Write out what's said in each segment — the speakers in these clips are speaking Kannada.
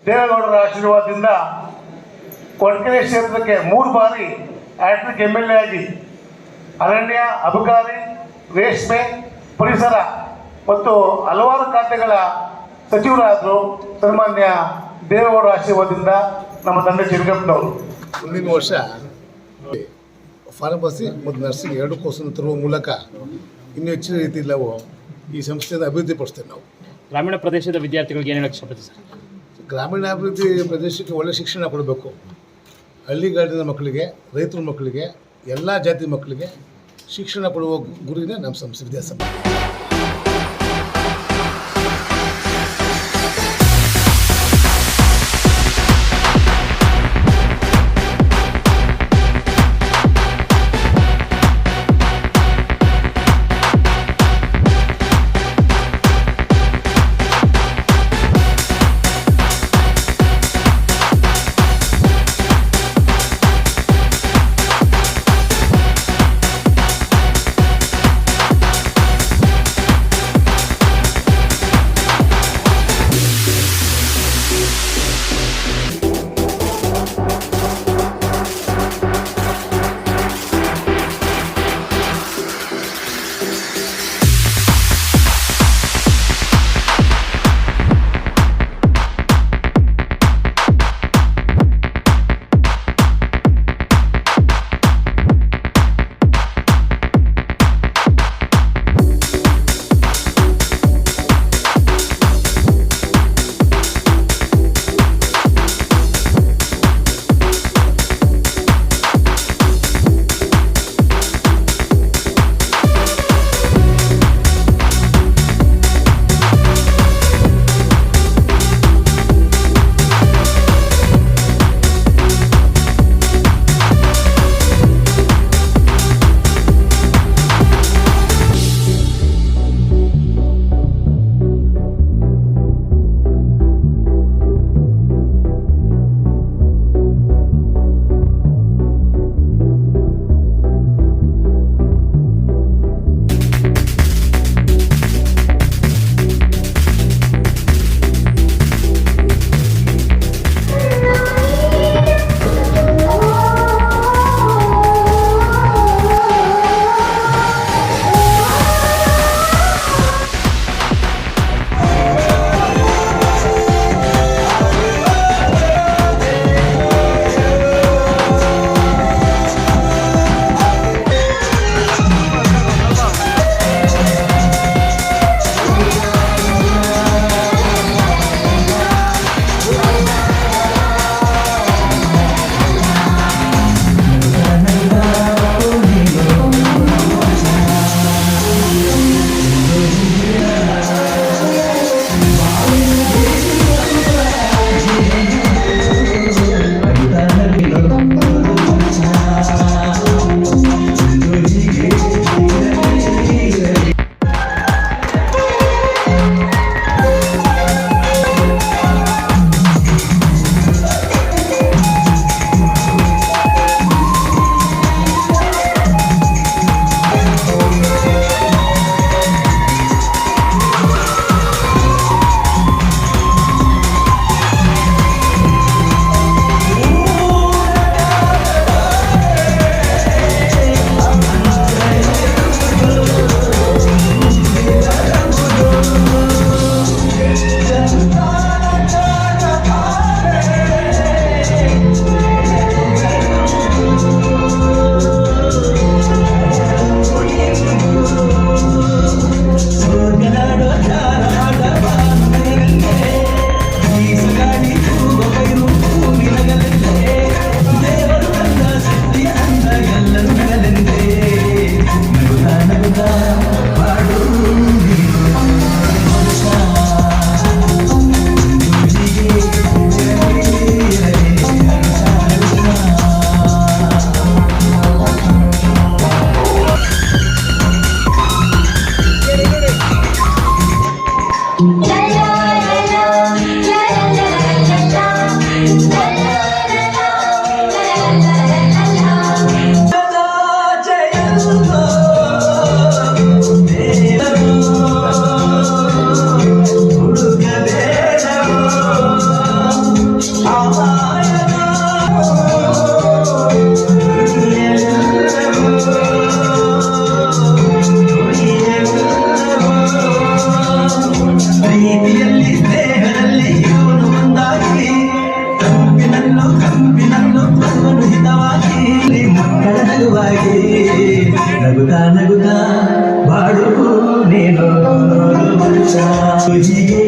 ದೇವೇಗೌಡರ ಆಶೀರ್ವಾದದಿಂದ ಕೊರಟಗೆರೆ ಕ್ಷೇತ್ರಕ್ಕೆ 3 ಬಾರಿ ಹ್ಯಾಟ್ರಿಕ್ MLA ಆಗಿ ಅರಣ್ಯ, ಅಬಕಾರಿ, ರೇಷ್ಮೆ, ಪರಿಸರ ಮತ್ತು ಹಲವಾರು ಖಾತೆಗಳ ಸಚಿವರಾದರು. ಸನ್ಮಾನ್ಯ ದೇವೇಗೌಡರ ಆಶೀರ್ವಾದದಿಂದ ನಮ್ಮ ತಂದೆ ಚಿರಗಪ್ಪನವರು. ಮುಂದಿನ ವರ್ಷ ಫಾರ್ಮಸಿ ಮತ್ತು ನರ್ಸಿಂಗ್ 2 ಕೋರ್ಸನ್ನು ತರುವ ಮೂಲಕ ಇನ್ನೂ ಹೆಚ್ಚಿನ ರೀತಿಯಲ್ಲಿ ನಾವು ಈ ಸಂಸ್ಥೆಯನ್ನು ಅಭಿವೃದ್ಧಿಪಡಿಸ್ತೇವೆ. ನಾವು ಗ್ರಾಮೀಣ ಪ್ರದೇಶದ ವಿದ್ಯಾರ್ಥಿಗಳಿಗೆ ಏನು ಹೇಳಕ್ಕೆ ಇಷ್ಟಪಡ್ತೀವಿ ಸರ್? ಗ್ರಾಮೀಣಾಭಿವೃದ್ಧಿ ಪ್ರದೇಶಕ್ಕೆ ಒಳ್ಳೆಯ ಶಿಕ್ಷಣ ಕೊಡಬೇಕು. ಹಳ್ಳಿಗಾಡಿನ ಮಕ್ಕಳಿಗೆ, ರೈತರ ಮಕ್ಕಳಿಗೆ, ಎಲ್ಲ ಜಾತಿ ಮಕ್ಕಳಿಗೆ ಶಿಕ್ಷಣ ಕೊಡುವ ಗುರಿನೇ ನಮ್ಮ ಸಂಸ್ಥೆ ವಿದ್ಯಾಸಂಸ್ಥೆ. ನಗುವಾಗಿ ನಗುತ್ತಾ ನಗುತ್ತಾ ಬಾಳು ನೀನು ವರ್ಷ ಹೀಗೆ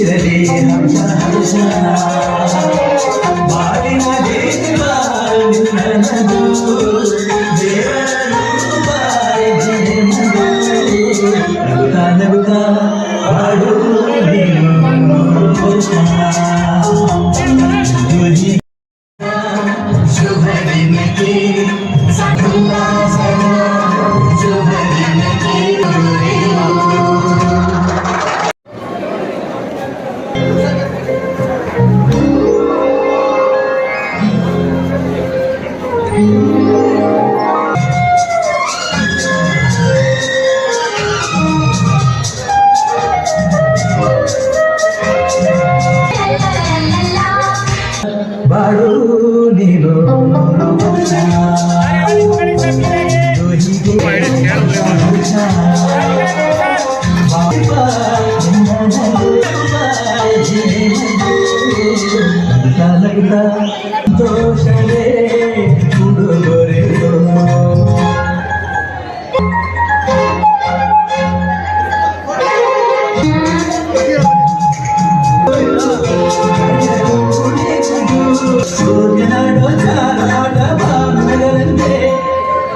ಇರಲಿ ಹಂಸ ಹಂಸ ಬಾಳಿನ ದೇವ ನಿನ್ನದು ದೇವರ ರೂಪ ನಗುತ್ತಾ ನಗುತ್ತಾ ಬಾಳು ನೀನು ವರ್ಷ शुभ दिन की सकुला शुभ दिन की ಬಾಳು ನೀನು ದೋಷವೇ ಉಡುಗೊರೆಯೋ ಸೂರ್ಯನಾಡೋ ಜಾರಾಟ ಬಾನುಗಳಂತೆ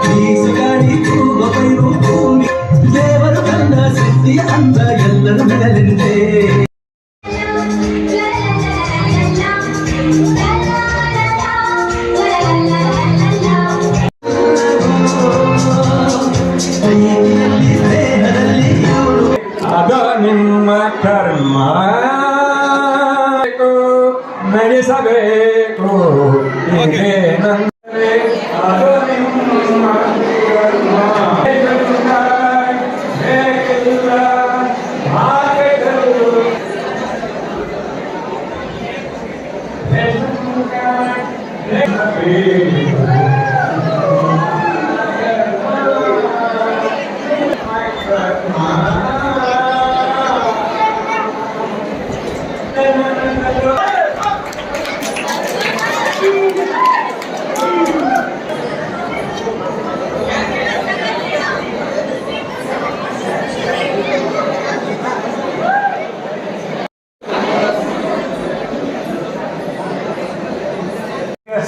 ಬೀಸುಗಾಡಿ ತೂವ ಪೈರು ಭೂಮಿ ದೇವರು ಕಂಡ ಸಿದ್ಧಿಯ ಅಂದ ಎಲ್ಲರೂ ಮೆಡಲೆಂತೆ ಅದ ನಿಮ್ಮ ಕರ್ಮ ನಡೆಸಬೇಕು ಇದೇನೆಂದರೆ ಅದು ನಿಮ್ಮ ಕರ್ಮ ಬೇಕಿಲ್ಲ ಹಾಗೆಗಳು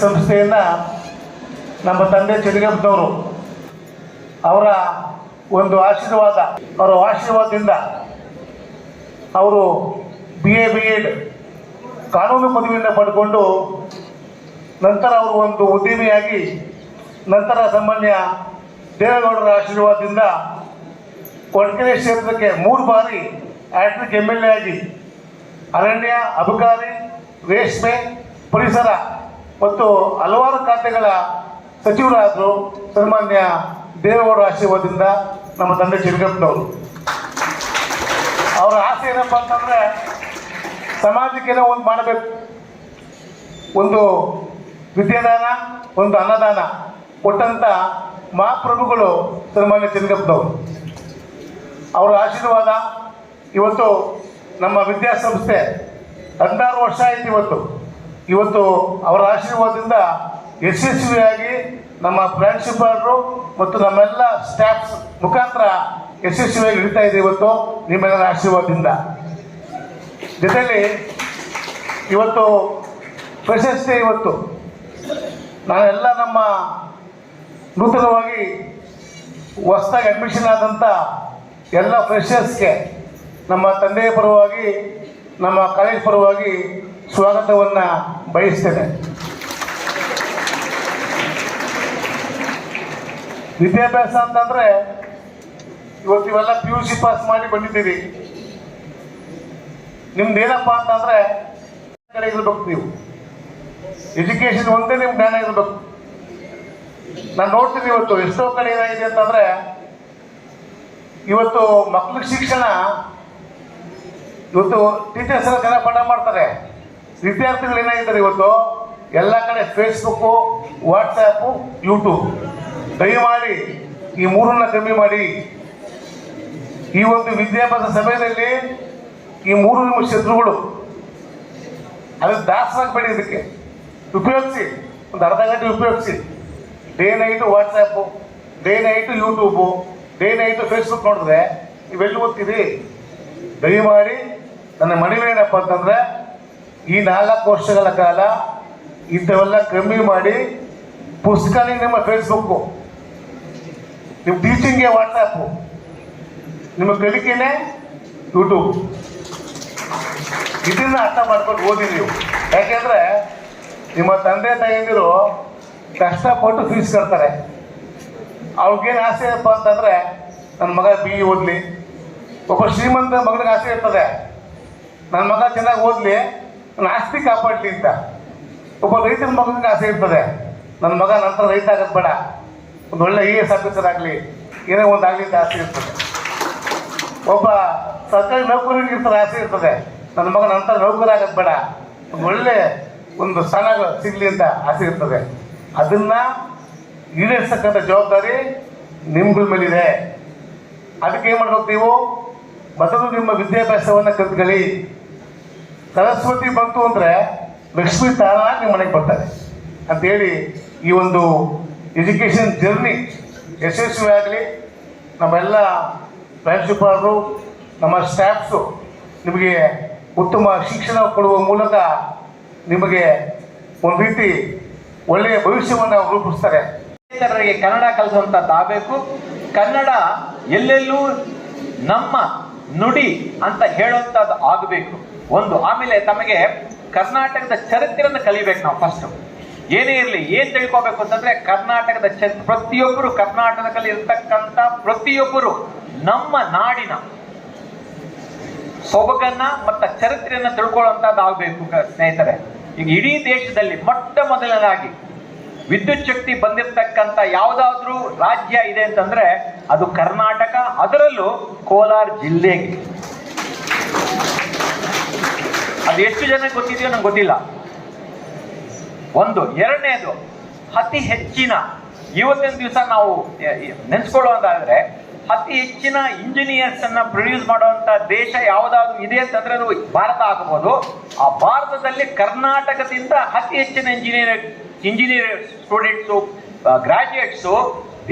ಸಂಸ್ಥೆಯನ್ನ ನಮ್ಮ ತಂದೆ ಚೆನ್ನಗಪ್ಪನವರು ಅವರ ಒಂದು ಆಶೀರ್ವಾದ, ಅವರ ಆಶೀರ್ವಾದದಿಂದ ಅವರು BA ಕಾನೂನು ಪದವಿಯನ್ನು ಪಡ್ಕೊಂಡು ನಂತರ ಅವರು ಒಂದು ಉದ್ಯಮಿಯಾಗಿ ನಂತರ ಸಾಮಾನ್ಯ ದೇವೇಗೌಡರ ಆಶೀರ್ವಾದದಿಂದ ಕೊಡಕೆರೆ ಕ್ಷೇತ್ರಕ್ಕೆ 3 ಬಾರಿ ಹ್ಯಾಟ್ರಿಕ್ MLA ಆಗಿ ಅರಣ್ಯ, ಅಬಕಾರಿ, ರೇಷ್ಮೆ, ಪರಿಸರ ಮತ್ತು ಹಲವಾರು ಖಾತೆಗಳ ಸಚಿವರಾದರು. ಸನ್ಮಾನ್ಯ ದೇವೇಗೌಡರ ಆಶೀರ್ವಾದದಿಂದ ನಮ್ಮ ತಂದೆ ಚೆನ್ನಗಪ್ಪನವರು. ಅವರ ಆಸೆ ಏನಪ್ಪ ಅಂತಂದರೆ ಸಮಾಜಕ್ಕೇನೋ ಒಂದು ಮಾಡಬೇಕು, ಒಂದು ವಿದ್ಯಾದಾನ, ಒಂದು ಅನ್ನದಾನ ಕೊಟ್ಟಂಥ ಮಹಾಪ್ರಭುಗಳು ಸನ್ಮಾನ್ಯ ಚೆನ್ನಗಪ್ಪನವರು. ಅವರ ಆಶೀರ್ವಾದ ಇವತ್ತು ನಮ್ಮ ವಿದ್ಯಾಸಂಸ್ಥೆ 16 ವರ್ಷ ಆಯಿತು. ಇವತ್ತು ಅವರ ಆಶೀರ್ವಾದದಿಂದ ಯಶಸ್ವಿಯಾಗಿ ನಮ್ಮ ಪ್ರಿನ್ಸಿಪಾಲರು ಮತ್ತು ನಮ್ಮೆಲ್ಲ ಸ್ಟಾಫ್ಸ್ ಮುಖಾಂತರ ಯಶಸ್ವಿಯಾಗಿ ಹಿಡಿತಾ ಇದೆ ಇವತ್ತು ನಿಮ್ಮೆಲ್ಲರ ಆಶೀರ್ವಾದದಿಂದ. ಜೊತೆಯಲ್ಲಿ ಇವತ್ತು ಪ್ರಶಸ್ತಿ, ಇವತ್ತು ನಾನೆಲ್ಲ ನಮ್ಮ ನೂತನವಾಗಿ ಹೊಸದಾಗಿ ಅಡ್ಮಿಷನ್ ಆದಂಥ ಎಲ್ಲ ಫ್ರೆಷರ್ಸ್ಗೆ ನಮ್ಮ ತಂದೆಯ ಪರವಾಗಿ, ನಮ್ಮ ಕಾಲೇಜ್ ಪರವಾಗಿ ಸ್ವಾಗತವನ್ನು ಬಯಸ್ತೇನೆ. ವಿದ್ಯಾಭ್ಯಾಸ ಅಂತಂದರೆ ಇವತ್ತು ಇವೆಲ್ಲ PUC ಪಾಸ್ ಮಾಡಿ ಬಂದಿದ್ದೀವಿ. ನಿಮ್ದೇನಪ್ಪ ಅಂತಂದರೆ ಕಡೆ ಇರಬೇಕು, ನೀವು ಎಜುಕೇಷನ್ ಒಂದೇ ನಿಮ್ಗೆ ಜ್ಞಾನ ಇರಬೇಕು. ನಾನು ನೋಡ್ತೀನಿ ಇವತ್ತು ಎಷ್ಟೋ ಕಡೆ ಏನಾಗಿದೆ ಅಂತಂದರೆ ಇವತ್ತು ಮಕ್ಳಿಗೆ ಶಿಕ್ಷಣ, ಇವತ್ತು ಟೀಚರ್ಸ್ ಎಲ್ಲ ಜನ ಪಾಠ ಮಾಡ್ತಾರೆ, ವಿದ್ಯಾರ್ಥಿಗಳು ಏನಾಗಿದ್ದಾರೆ ಇವತ್ತು ಎಲ್ಲ ಕಡೆ ಫೇಸ್ಬುಕ್ಕು, ವಾಟ್ಸಪ್ಪು, ಯೂಟ್ಯೂಬ್. ದಯಮಾಡಿ ಈ 3 ಕಮ್ಮಿ ಮಾಡಿ. ಈ ಒಂದು ವಿದ್ಯಾಭ್ಯಾಸ ಸಮಯದಲ್ಲಿ ಈ 3 ನಿಮ್ಮ ಶತ್ರುಗಳು, ಅದಕ್ಕೆ ದಾಸರಾಗಬೇಡಿ. ಇದಕ್ಕೆ ಉಪಯೋಗಿಸಿ, ಒಂದು ಅರ್ಧ ಗಂಟೆ ಉಪಯೋಗಿಸಿ. Day night WhatsApp, day night YouTube, day night Facebook ನೋಡಿದ್ರೆ ಇವೆಲ್ಲ ಓದ್ತೀರಿ. ದಯಮಾಡಿ ನನ್ನ ಮನವಿ ಏನಪ್ಪ ಅಂತಂದರೆ, ಈ 4 ವರ್ಷಗಳ ಕಾಲ ಇಂಥವೆಲ್ಲ ಕಮ್ಮಿ ಮಾಡಿ, ಪುಸ್ತಕನೇ ನಿಮ್ಮ ಫೇಸ್ಬುಕ್ಕು, ನಿಮ್ಮ ಟೀಚಿಂಗ್ಗೆ ವಾಟ್ಸಪ್ಪು, ನಿಮ್ಮ ಕಲಿಕೆನೇ ಯೂಟ್ಯೂಬ್, ಇದನ್ನ ಅರ್ಥ ಮಾಡ್ಕೊಂಡು ಓದಿ ನೀವು. ಯಾಕೆಂದರೆ ನಿಮ್ಮ ತಂದೆ ತಾಯಿಯಂದಿರು ಕಷ್ಟಪಟ್ಟು ಫೀಸ್ ಕಟ್ತಾರೆ. ಅವ್ರಿಗೇನು ಆಸೆ ಏನಪ್ಪ ಅಂತಂದರೆ, ನನ್ನ ಮಗ BE ಓದಲಿ. ಒಬ್ಬ ಶ್ರೀಮಂತ ಮಗನಿಗೆ ಆಸೆ ಇರ್ತದೆ, ನನ್ನ ಮಗ ಚೆನ್ನಾಗಿ ಓದಲಿ, ನನ್ನ ಆಸ್ತಿ ಕಾಪಾಡಲಿ ಅಂತ. ಒಬ್ಬ ರೈತನ ಮಗನಿಗೆ ಆಸೆ ಇರ್ತದೆ, ನನ್ನ ಮಗ ನಂತರ ರೈತ ಆಗೋದು ಬೇಡ, ಒಂದು ಒಳ್ಳೆ IAS ಆಫೀಸರ್ ಆಗಲಿ, ಏನೋ ಒಂದು ಆಗಲಿ ಅಂತ ಆಸೆ ಇರ್ತದೆ. ಒಬ್ಬ ಸರ್ಕಾರಿ ನೌಕರಿಗೆ ಇರ್ತದೆ, ಆಸೆ ಇರ್ತದೆ, ನನ್ನ ಮಗ ನಂತರ ನೌಕರಿ ಆಗೋದು ಬೇಡ, ಒಂದು ಒಳ್ಳೆ ಒಂದು ಸ್ಥಾನ ಸಿಗಲಿ ಅಂತ ಆಸೆ ಇರ್ತದೆ. ಅದನ್ನು ಈಡೇರಿಸ್ತಕ್ಕಂಥ ಜವಾಬ್ದಾರಿ ನಿಮ್ಗಳ ಮೇಲಿದೆ. ಅದಕ್ಕೆ ಏನು ಮಾಡ್ಬೇಕು ನೀವು? ಮೊದಲು ನಿಮ್ಮ ವಿದ್ಯಾಭ್ಯಾಸವನ್ನು ಕಲ್ತ್ಕೊಳ್ಳಿ. ಸರಸ್ವತಿ ಬಂತು ಅಂದರೆ ಲಕ್ಷ್ಮೀ ತಾನಾಗಿ ನಿಮ್ಮ ಮನೆಗೆ ಬರ್ತಾರೆ ಅಂತೇಳಿ ಈ ಒಂದು ಎಜುಕೇಷನ್ ಜರ್ನಿ ಯಶಸ್ವಿ ಆಗಲಿ. ನಮ್ಮೆಲ್ಲ ಪ್ರಿನ್ಸಿಪಾಲರು, ನಮ್ಮ ಸ್ಟಾಫ್ಸು ನಿಮಗೆ ಉತ್ತಮ ಶಿಕ್ಷಣ ಕೊಡುವ ಮೂಲಕ ನಿಮಗೆ ಒಂದು ರೀತಿ ಒಳ್ಳೆಯ ಭವಿಷ್ಯವನ್ನು ರೂಪಿಸ್ತಾರೆ. ರೈತರಿಗೆ ಕನ್ನಡ ಕಲಿಸುವಂಥದ್ದಾಗಬೇಕು. ಕನ್ನಡ ಎಲ್ಲೆಲ್ಲೂ ನಮ್ಮ ನುಡಿ ಅಂತ ಹೇಳುವಂಥದ್ದು ಆಗಬೇಕು ಒಂದು. ಆಮೇಲೆ ತಮಗೆ ಕರ್ನಾಟಕದ ಚರಿತ್ರೆಯನ್ನು ಕಲಿಬೇಕು ನಾವು. ಫಸ್ಟ್ ಏನೇ ಇರಲಿ, ಏನು ತಿಳ್ಕೋಬೇಕು ಅಂತಂದ್ರೆ, ಕರ್ನಾಟಕದ ಪ್ರತಿಯೊಬ್ಬರು, ಕರ್ನಾಟಕದಲ್ಲಿ ಇರ್ತಕ್ಕಂಥ ಪ್ರತಿಯೊಬ್ಬರು ನಮ್ಮ ನಾಡಿನ ಸೊಬಗನ್ನ ಮತ್ತು ಚರಿತ್ರೆಯನ್ನು ತಿಳ್ಕೊಳ್ಳುವಂಥದ್ದು ಆಗಬೇಕು ಸ್ನೇಹಿತರೆ. ಈಗ ಇಡೀ ದೇಶದಲ್ಲಿ ಮೊಟ್ಟ ಮೊದಲನಾಗಿ ವಿದ್ಯುತ್ ಶಕ್ತಿ ಬಂದಿರತಕ್ಕಂಥ ಯಾವುದಾದ್ರೂ ರಾಜ್ಯ ಇದೆ ಅಂತಂದ್ರೆ ಅದು ಕರ್ನಾಟಕ, ಅದರಲ್ಲೂ ಕೋಲಾರ ಜಿಲ್ಲೆಗೆ. ಅದು ಎಷ್ಟು ಜನಕ್ಕೆ ಗೊತ್ತಿದೆಯೋ ನಂಗೆ ಗೊತ್ತಿಲ್ಲ. ಒಂದು. ಎರಡನೇದು, ಅತಿ ಹೆಚ್ಚಿನ ಇವತ್ತಿನ ದಿವಸ ನಾವು ನೆನೆಸ್ಕೊಳ್ಳೋದಾದ್ರೆ ಅತಿ ಹೆಚ್ಚಿನ ಇಂಜಿನಿಯರ್ಸ್ ಅನ್ನ ಪ್ರೊಡ್ಯೂಸ್ ಮಾಡುವಂತ ದೇಶ ಯಾವುದಾದ್ರು ಇದೆ ಅಂತಂದ್ರೆ ಅದು ಭಾರತ ಆಗಬಹುದು. ಆ ಭಾರತದಲ್ಲಿ ಕರ್ನಾಟಕದಿಂದ ಅತಿ ಹೆಚ್ಚಿನ ಇಂಜಿನಿಯರ್ ಸ್ಟೂಡೆಂಟ್ಸು, ಗ್ರಾಜ್ಯುಯೇಟ್ಸು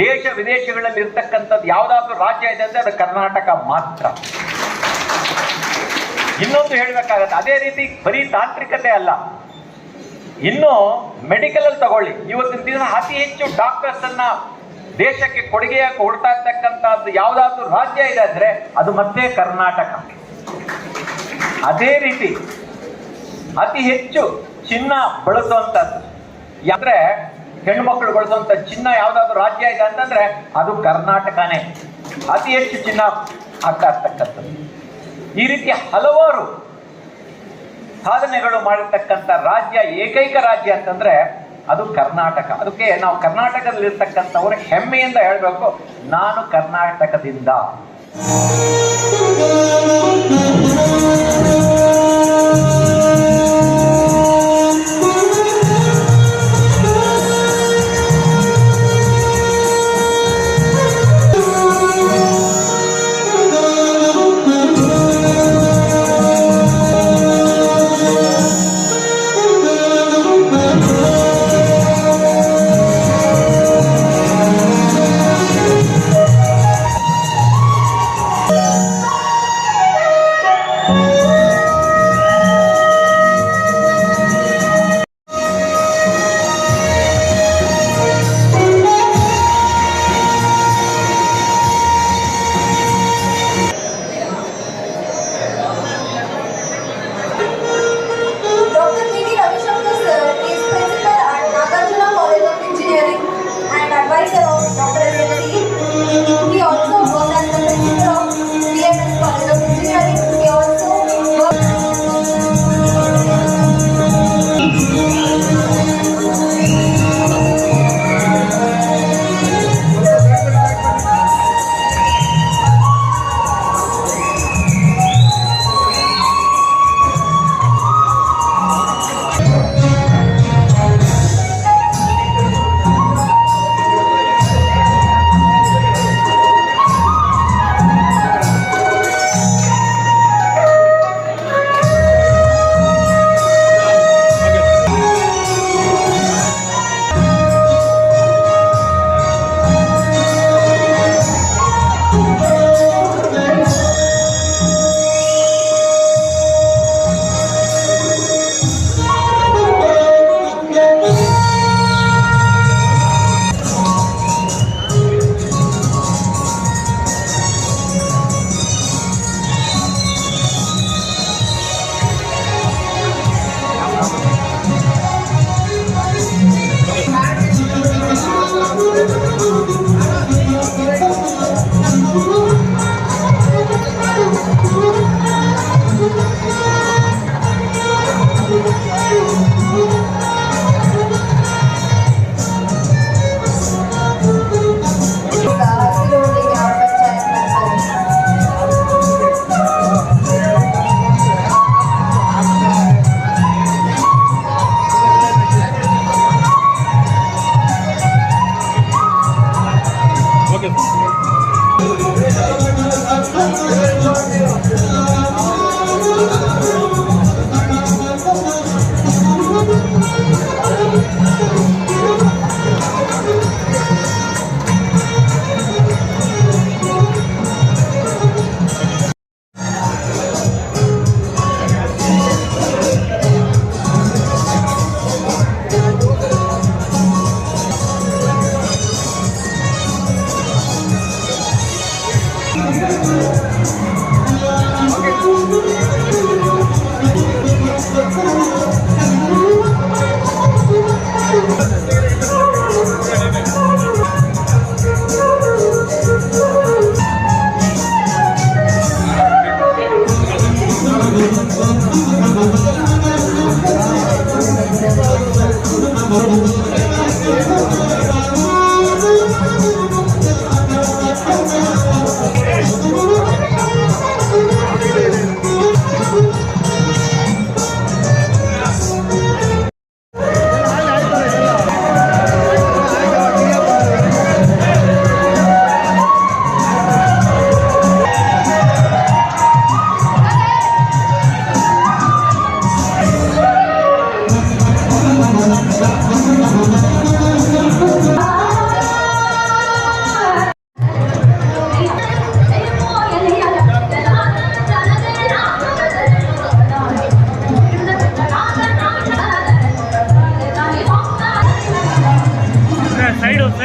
ದೇಶ ವಿದೇಶಗಳಲ್ಲಿ ಇರ್ತಕ್ಕಂಥದ್ದು ಯಾವುದಾದ್ರೂ ರಾಜ್ಯ ಇದೆ ಅಂದ್ರೆ ಅದು ಕರ್ನಾಟಕ ಮಾತ್ರ. ಇನ್ನೊಂದು ಹೇಳಬೇಕಾಗತ್ತೆ, ಅದೇ ರೀತಿ ಬರೀ ತಾಂತ್ರಿಕತೆ ಅಲ್ಲ, ಇನ್ನು ಮೆಡಿಕಲ್ ಅಲ್ಲಿ ತಗೊಳ್ಳಿ. ಇವತ್ತಿನ ದಿನ ಅತಿ ಹೆಚ್ಚು ಡಾಕ್ಟರ್ಸ್ ಅನ್ನ ದೇಶಕ್ಕೆ ಕೊಡುಗೆಯಾಗಿ ಕೊಡ್ತಾ ಇರ್ತಕ್ಕಂಥದ್ದು ಯಾವುದಾದ್ರೂ ರಾಜ್ಯ ಇದೆ ಅಂದ್ರೆ ಅದು ಮತ್ತೆ ಕರ್ನಾಟಕ. ಅದೇ ರೀತಿ ಅತಿ ಹೆಚ್ಚು ಚಿನ್ನ ಬಳಸುವಂಥದ್ದು ಅಂದ್ರೆ ಹೆಣ್ಮಕ್ಳು ಬಳಸುವಂತ ಚಿನ್ನ ಯಾವುದಾದ್ರೂ ರಾಜ್ಯ ಇದೆ ಅಂತಂದ್ರೆ ಅದು ಕರ್ನಾಟಕನೇ. ಅತಿ ಹೆಚ್ಚು ಚಿನ್ನ ಆಗ್ತಾ ಇರ್ತಕ್ಕಂಥದ್ದು. ಈ ರೀತಿ ಹಲವಾರು ಸಾಧನೆಗಳು ಮಾಡಿರ್ತಕ್ಕಂಥ ರಾಜ್ಯ, ಏಕೈಕ ರಾಜ್ಯ ಅಂತಂದ್ರೆ ಅದು ಕರ್ನಾಟಕ. ಅದಕ್ಕೆ ನಾವು ಕರ್ನಾಟಕದಲ್ಲಿರ್ತಕ್ಕಂಥವ್ರು ಹೆಮ್ಮೆಯಿಂದ ಹೇಳಬೇಕು, ನಾನು ಕರ್ನಾಟಕದಿಂದ.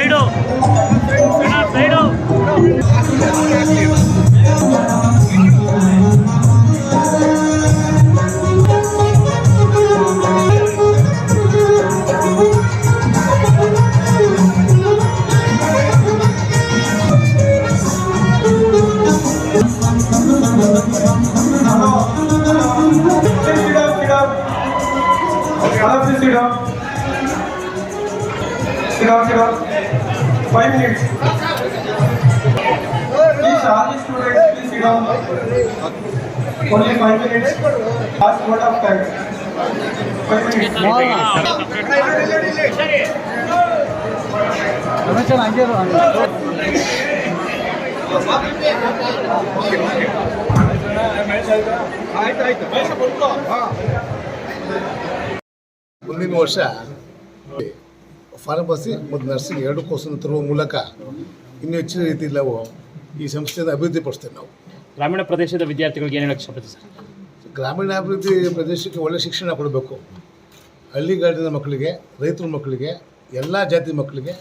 Sit down. 5 minutes. Please, all the students, please sit down. Only 5 minutes. Last word of time. 5 minutes. ಮುಂದಿನ ವರ್ಷ ಫಾರ್ಮಸಿ ಮತ್ತು ನರ್ಸಿಂಗ್ ಎರಡು ಕೋರ್ಸನ್ನು ತರುವ ಮೂಲಕ ಇನ್ನೂ ಹೆಚ್ಚಿನ ರೀತಿಯಲ್ಲಿ ನಾವು ಈ ಸಂಸ್ಥೆಯನ್ನು ಅಭಿವೃದ್ಧಿಪಡಿಸ್ತೇವೆ ನಾವು. ಗ್ರಾಮೀಣ ಪ್ರದೇಶದ ವಿದ್ಯಾರ್ಥಿಗಳಿಗೆ ಏನು ಹೇಳಕ್ಕೆ ಇಷ್ಟಪಡ್ತೀವಿ ಸರ್? ಗ್ರಾಮೀಣಾಭಿವೃದ್ಧಿ ಪ್ರದೇಶಕ್ಕೆ ಒಳ್ಳೆಯ ಶಿಕ್ಷಣ ಕೊಡಬೇಕು. ಹಳ್ಳಿಗಾಡಿನ ಮಕ್ಕಳಿಗೆ, ರೈತರ ಮಕ್ಕಳಿಗೆ, ಎಲ್ಲ ಜಾತಿ ಮಕ್ಕಳಿಗೆ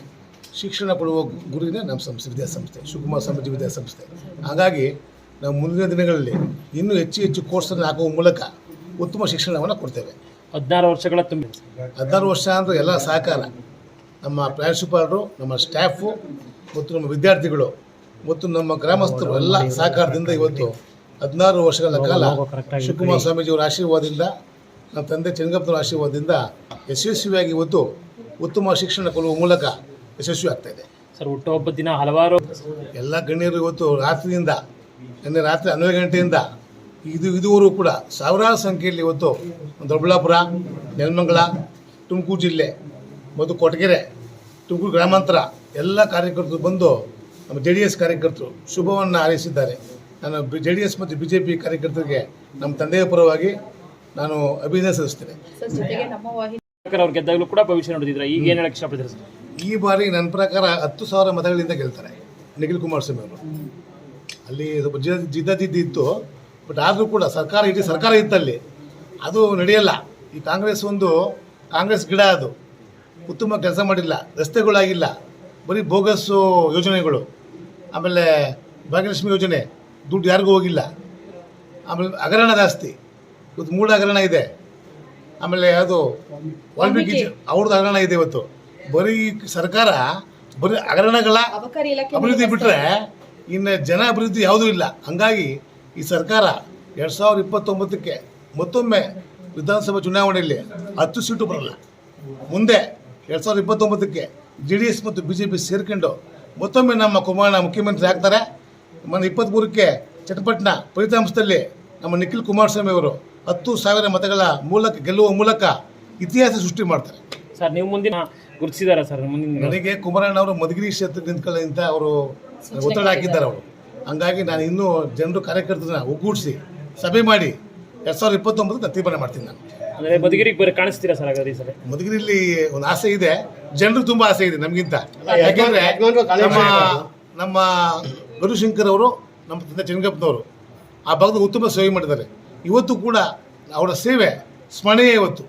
ಶಿಕ್ಷಣ ಕೊಡುವ ಗುರಿನೇ ನಮ್ಮ ಸಂಸ್ಥೆ ವಿದ್ಯಾಸಂಸ್ಥೆ, ಶಿವಕುಮಾರ ಸ್ವಾಮೀಜಿ ವಿದ್ಯಾಸಂಸ್ಥೆ. ಹಾಗಾಗಿ ನಾವು ಮುಂದಿನ ದಿನಗಳಲ್ಲಿ ಇನ್ನೂ ಹೆಚ್ಚು ಕೋರ್ಸನ್ನು ಹಾಕುವ ಮೂಲಕ ಉತ್ತಮ ಶಿಕ್ಷಣವನ್ನು ಕೊಡ್ತೇವೆ. 16 ವರ್ಷಗಳ ತುಂಬ 16 ವರ್ಷ ಅಂದರೆ ಎಲ್ಲ ಸಹಕಾರ, ನಮ್ಮ ಪ್ರಿನ್ಸಿಪಾಲರು, ನಮ್ಮ ಸ್ಟಾಫು ಮತ್ತು ನಮ್ಮ ವಿದ್ಯಾರ್ಥಿಗಳು ಮತ್ತು ನಮ್ಮ ಗ್ರಾಮಸ್ಥರು ಎಲ್ಲ ಸಹಕಾರದಿಂದ ಇವತ್ತು 16 ವರ್ಷಗಳ ಕಾಲ ಶಿವಕುಮಾರ ಸ್ವಾಮೀಜಿಯವರ ಆಶೀರ್ವಾದದಿಂದ, ನಮ್ಮ ತಂದೆ ಚೆನ್ನಗಪ್ಪನವರ ಆಶೀರ್ವಾದದಿಂದ ಯಶಸ್ವಿಯಾಗಿ ಇವತ್ತು ಉತ್ತಮ ಶಿಕ್ಷಣ ಕೊಡುವ ಮೂಲಕ ಯಶಸ್ವಿ ಆಗ್ತಾಯಿದೆ. ಸರ್, ಹುಟ್ಟುಹಬ್ಬದ ದಿನ ಹಲವಾರು ಎಲ್ಲ ಗಣ್ಯರು ಇವತ್ತು ರಾತ್ರಿಯಿಂದ, ನಿನ್ನೆ ರಾತ್ರಿ 12 ಗಂಟೆಯಿಂದ ಇದುವರೆಗೂ ಕೂಡ ಸಾವಿರಾರು ಸಂಖ್ಯೆಯಲ್ಲಿ ಇವತ್ತು ದೊಡ್ಡಬಳ್ಳಾಪುರ, ನೆಲಮಂಗಲ, ತುಮಕೂರು ಜಿಲ್ಲೆ ಮತ್ತು ಕೊಟಗೆರೆ, ತುಮಕೂರು ಗ್ರಾಮಾಂತರ ಎಲ್ಲ ಕಾರ್ಯಕರ್ತರು ಬಂದು ನಮ್ಮ JDS ಕಾರ್ಯಕರ್ತರು ಶುಭವನ್ನು ಹಾರೈಸಿದ್ದಾರೆ. ನಾನು JDS ಮತ್ತು BJP ಕಾರ್ಯಕರ್ತರಿಗೆ ನಮ್ಮ ತಂದೆಯ ಪರವಾಗಿ ನಾನು ಅಭಿನಂದನೆ ಸಲ್ಲಿಸ್ತೇನೆ. ಅವ್ರು ಗೆದ್ದಾಗಲೂ ಕೂಡ ಭವಿಷ್ಯ ನೋಡಿದ್ರೆ ಈಗ ಏನು ಹೇಳಕ್ಕೆ ಇಷ್ಟಪಡ್ತೀರಿ ಸರ್? ಈ ಬಾರಿ ನನ್ನ ಪ್ರಕಾರ 10,000 ಮತಗಳಿಂದ ಗೆಲ್ತಾರೆ ನಿಖಿಲ್ ಕುಮಾರಸ್ವಾಮಿ ಅವರು. ಅಲ್ಲಿ ಸ್ವಲ್ಪ ಜಿದ್ದಾಜಿದ್ದಿ ಇತ್ತು, ಬಟ್ ಆದರೂ ಕೂಡ ಇಡೀ ಸರ್ಕಾರ ಇತ್ತಲ್ಲಿ, ಅದು ನಡೆಯಲ್ಲ. ಈ ಕಾಂಗ್ರೆಸ್ ಗಿಡ, ಅದು ಉತ್ತಮ ಕೆಲಸ ಮಾಡಿಲ್ಲ, ರಸ್ತೆಗಳಾಗಿಲ್ಲ, ಬರೀ ಬೋಗಸ್ಸು ಯೋಜನೆಗಳು. ಆಮೇಲೆ ಭಾಗ್ಯಲಕ್ಷ್ಮಿ ಯೋಜನೆ ದುಡ್ಡು ಯಾರಿಗೂ ಹೋಗಿಲ್ಲ. ಆಮೇಲೆ ಹಗರಣ ಜಾಸ್ತಿ, ಇವತ್ತು 3 ಹಗರಣ ಇದೆ. ಆಮೇಲೆ ಅದು ವಾಲ್ಮೀಕಿ ಅವ್ರದ್ದು ಹಗರಣ ಇದೆ. ಇವತ್ತು ಬರೀ ಸರ್ಕಾರ ಬರೀ ಹಗರಣಗಳ ಅಭಿವೃದ್ಧಿ ಬಿಟ್ಟರೆ ಇನ್ನು ಜನ ಅಭಿವೃದ್ಧಿ ಯಾವುದೂ ಇಲ್ಲ. ಹಂಗಾಗಿ ಈ ಸರ್ಕಾರ 2029ಕ್ಕೆ ಮತ್ತೊಮ್ಮೆ ವಿಧಾನಸಭಾ ಚುನಾವಣೆಯಲ್ಲಿ 10 ಸೀಟು ಬರಲ್ಲ. ಮುಂದೆ 2029ಕ್ಕೆ JDS ಮತ್ತು BJP ಸೇರ್ಕೊಂಡು ಮತ್ತೊಮ್ಮೆ ನಮ್ಮ ಕುಮಾರಣ್ಣ ಮುಖ್ಯಮಂತ್ರಿ ಆಗ್ತಾರೆ. 23ಕ್ಕೆ ಚನ್ನಪಟ್ಟಣ ಫಲಿತಾಂಶದಲ್ಲಿ ನಮ್ಮ ನಿಖಿಲ್ ಕುಮಾರಸ್ವಾಮಿ ಅವರು 10,000 ಮತಗಳ ಮೂಲಕ ಗೆಲ್ಲುವ ಮೂಲಕ ಇತಿಹಾಸ ಸೃಷ್ಟಿ ಮಾಡ್ತಾರೆ. ಸರ್, ನೀವು ಮುಂದಿನ ಗುರುತಿಸಿದಾರ ಸರ್? ಮುಂದಿನ ನನಗೆ ಕುಮಾರಣ್ಣ ಅವರು ಮಧುಗಿರಿ ಕ್ಷೇತ್ರಕ್ಕೆ ನಿಂತ್ಕೊಳ್ಳೋಂಥ ಅವರು ಒತ್ತಡ ಹಾಕಿದ್ದಾರೆ ಅವರು. ಹಂಗಾಗಿ ನಾನು ಇನ್ನೂ ಜನರು ಕಾರ್ಯಕರ್ತರನ್ನ ಒಗ್ಗೂಡಿಸಿ ಸಭೆ ಮಾಡಿ 2029 ತೀರ್ಮಾನ ಮಾಡ್ತೀನಿ. ನಾನು ಅಂದರೆ ಮಧುಗಿರಿಗೆ ಬರೀ ಕಾಣಿಸ್ತೀರಾ ಸರ್? ಹಾಗಾದ್ರೆ ಈ ಸಲ ಮಧುಗಿರಿಯಲ್ಲಿ ಒಂದು ಆಸೆ ಇದೆ, ಜನರು ತುಂಬ ಆಸೆ ಇದೆ ನಮಗಿಂತ. ಯಾಕೆಂದರೆ ನಮ್ಮ ಗರುಶಂಕರ್ ಅವರು, ನಮ್ಮ ತಂದೆ ಚೆನ್ನಗಪ್ಪನವರು ಆ ಭಾಗದ ಉತ್ತಮ ಸೇವೆ ಮಾಡಿದ್ದಾರೆ. ಇವತ್ತು ಕೂಡ ಅವರ ಸೇವೆ ಸ್ಮರಣೀಯ ಇವತ್ತು.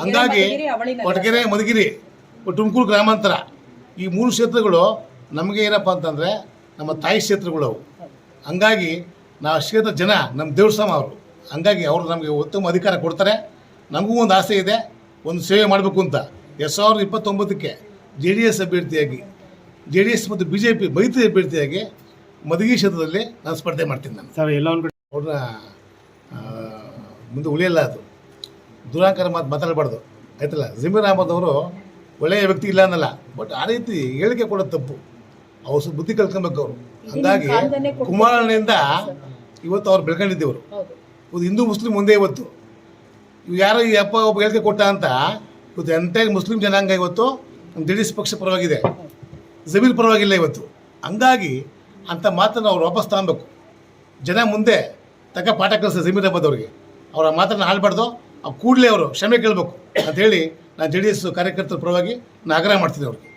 ಹಂಗಾಗಿ ಕೊಟಗೆರೆ, ಮಧುಗಿರಿ, ತುಮಕೂರು ಗ್ರಾಮಾಂತರ ಈ 3 ಕ್ಷೇತ್ರಗಳು ನಮಗೆ ಏನಪ್ಪ ಅಂತಂದರೆ ನಮ್ಮ ತಾಯಿ ಕ್ಷೇತ್ರಗಳು ಅವು. ಹಂಗಾಗಿ ನಾವು ಕ್ಷೇತ್ರ ಜನ ನಮ್ಮ ದೇವ್ರ ಸಮ ಅವರು. ಹಂಗಾಗಿ ಅವರು ನಮಗೆ ಉತ್ತಮ ಅಧಿಕಾರ ಕೊಡ್ತಾರೆ. ನಮಗೂ ಒಂದು ಆಸೆ ಇದೆ, ಒಂದು ಸೇವೆ ಮಾಡಬೇಕು ಅಂತ. 2029ಕ್ಕೆ JDS ಅಭ್ಯರ್ಥಿಯಾಗಿ, JDS ಮತ್ತು BJP ಮೈತ್ರಿ ಅಭ್ಯರ್ಥಿಯಾಗಿ ಮಧುಗಿರಿ ಕ್ಷೇತ್ರದಲ್ಲಿ ನಾನು ಸ್ಪರ್ಧೆ ಮಾಡ್ತೀನಿ. ನಾನು ಸರ್ ಎಲ್ಲ ಒಂದು ಅವ್ರನ್ನ ಮುಂದೆ ಉಳಿಯಲ್ಲ, ಅದು ದುರಾಂಕಾರ ಮಾತಾಡಬಾರ್ದು, ಆಯ್ತಲ್ಲ. ಜಮೀರ್ ಅಹಮದ್ ಅವರು ಒಳ್ಳೆಯ ವ್ಯಕ್ತಿ ಇಲ್ಲ ಅನ್ನಲ್ಲ, ಬಟ್ ಆ ರೀತಿ ಹೇಳಿಕೆ ಕೊಡೋದು ತಪ್ಪು. ಅವ್ರು ಸ್ವಲ್ಪ ಬುದ್ಧಿ ಕಲ್ತ್ಕೊಬೇಕು ಅವರು. ಹಂಗಾಗಿ ಕುಮಾರಣ್ಣನಿಂದ ಇವತ್ತು ಅವ್ರು ಬೆಳ್ಕೊಂಡಿದ್ದೇವರು. ಹಿಂದೂ ಮುಸ್ಲಿಂ ಒಂದೇ. ಇವತ್ತು ಯಾರೋ ಈ ಅಪ್ಪ ಒಬ್ಬ ಹೇಳಿಕೆ ಕೊಟ್ಟ ಅಂತ ಇವತ್ತು ಎಂಟೈರ್ ಮುಸ್ಲಿಂ ಜನಾಂಗ ಇವತ್ತು ನಮ್ಮ JDS ಪಕ್ಷ ಪರವಾಗಿದೆ, ಜಮೀರ್ ಪರವಾಗಿಲ್ಲ ಇವತ್ತು. ಹಂಗಾಗಿ ಅಂಥ ಮಾತನ್ನು ಅವ್ರು ವಾಪಸ್ ತಗೊಬೇಕು. ಜನ ಮುಂದೆ ತಕ್ಕ ಪಾಠ ಕಲಿಸ್ತಾರೆ ಜಮೀರ್ ಅಹಮದ್ ಅವರಿಗೆ. ಅವರ ಮಾತನ್ನು ಆಡಬಾರ್ದು, ಅವ್ರು ಕೂಡಲೇ ಅವರು ಕ್ಷಮೆ ಕೇಳಬೇಕು ಅಂಥೇಳಿ ನಾನು JDS ಕಾರ್ಯಕರ್ತರ ಪರವಾಗಿ ನಾನು ಆಗ್ರಹ ಮಾಡ್ತೀನಿ ಅವ್ರಿಗೆ.